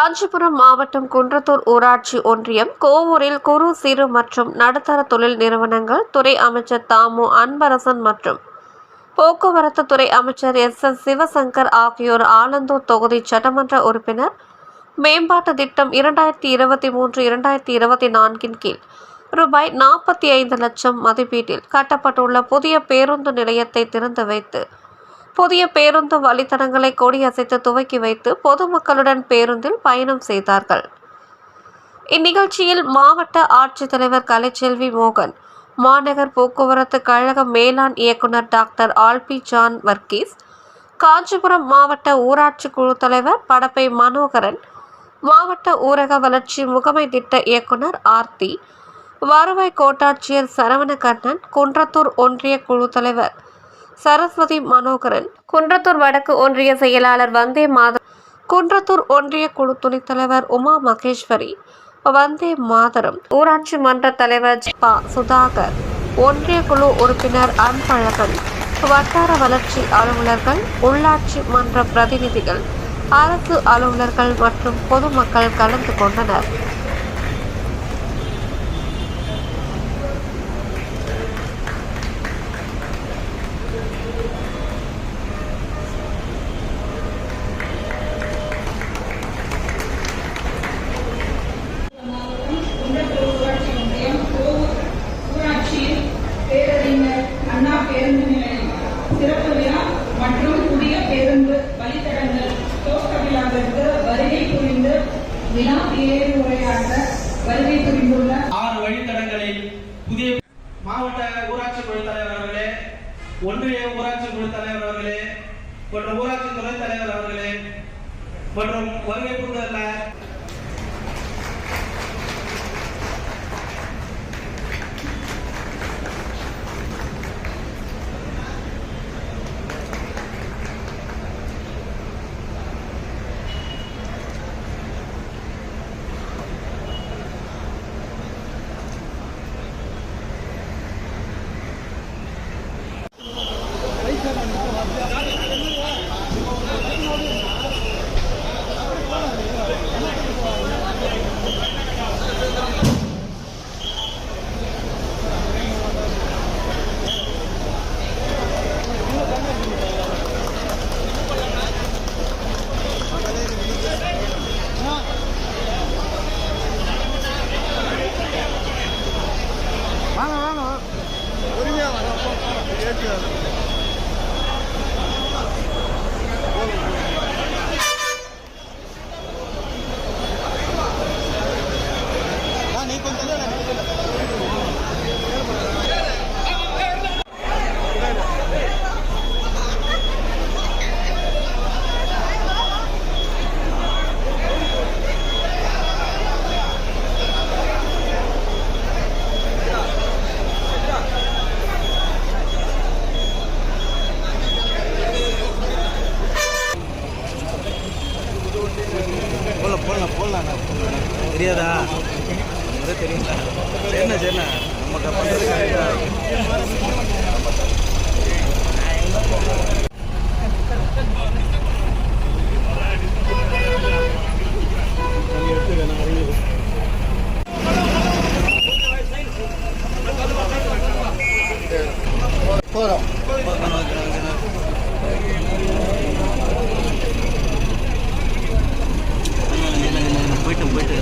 காஞ்சிபுரம் மாவட்டம் குன்றத்தூர் ஊராட்சி ஒன்றியம் கோவூரில் குறு சிறு மற்றும் நடுத்தர தொழில் நிறுவனங்கள் துறை அமைச்சர் தாமு அன்பரசன் மற்றும் போக்குவரத்து துறை அமைச்சர் எஸ் சிவசங்கர் ஆகியோர் ஆலந்தூர் தொகுதி சட்டமன்ற உறுப்பினர் மேம்பாட்டு திட்டம் 2023-2024 கீழ் ரூபாய் 45 லட்சம் மதிப்பீட்டில் கட்டப்பட்டுள்ள புதிய பேருந்து நிலையத்தை திறந்து வைத்து புதிய பேருந்து வழித்தடங்களை கொடியசைத்து துவக்கி வைத்து பொதுமக்களுடன் பேருந்தில் பயணம் செய்தார்கள். இந்நிகழ்ச்சியில் மாவட்ட ஆட்சித்தலைவர் கலைச்செல்வி மோகன், மாநகர் போக்குவரத்து கழக மேலாண் இயக்குனர் டாக்டர் ஆல்பி ஜான் வர்கீஸ், காஞ்சிபுரம் மாவட்ட ஊராட்சி குழு தலைவர் படப்பை மனோகரன், மாவட்ட ஊரக வளர்ச்சி முகமை திட்ட இயக்குனர் ஆர்த்தி, வருவாய் கோட்டாட்சியர் சரவணகண்ணன், குன்றத்தூர் ஒன்றிய குழு தலைவர் சரஸ்வதி மனோகரன், குன்றத்தூர் வடக்கு ஒன்றிய செயலாளர் வந்தே மாதரம், குன்றத்தூர் ஒன்றிய குழு துணைத் தலைவர் உமா மகேஸ்வரி, வந்தே மாதரம் ஊராட்சி மன்ற தலைவர் பா சுதாகர், ஒன்றிய குழு உறுப்பினர் அன்பழகன், வட்டார வளர்ச்சி அலுவலர்கள், உள்ளாட்சி மன்ற பிரதிநிதிகள், அரசு அலுவலர்கள் மற்றும் பொதுமக்கள் கலந்து கொண்டனர். பேருந்து நிலையம் சிறப்பு விழா மற்றும் புதிய பேருந்து வழித்தடங்கள் துவக்க விழாவிற்கு வருகை புரிந்து விழா உரையாற்ற வருகை புரிந்துள்ள 6 வழித்தடங்களில் புதிய மாவட்ட ஊராட்சி குழு தலைவர் அவர்களே, ஒன்றிய ஊராட்சி குழு தலைவர் அவர்களே மற்றும் ஊராட்சி துணைத் தலைவர் அவர்களே மற்றும் வருகை புரிந்துள்ள போடலாம் தெரியாதா? தெரியும். சரிண்ணா சரிண்ணா, நம்ம போகிறோம். போயிட்டு போச்சு.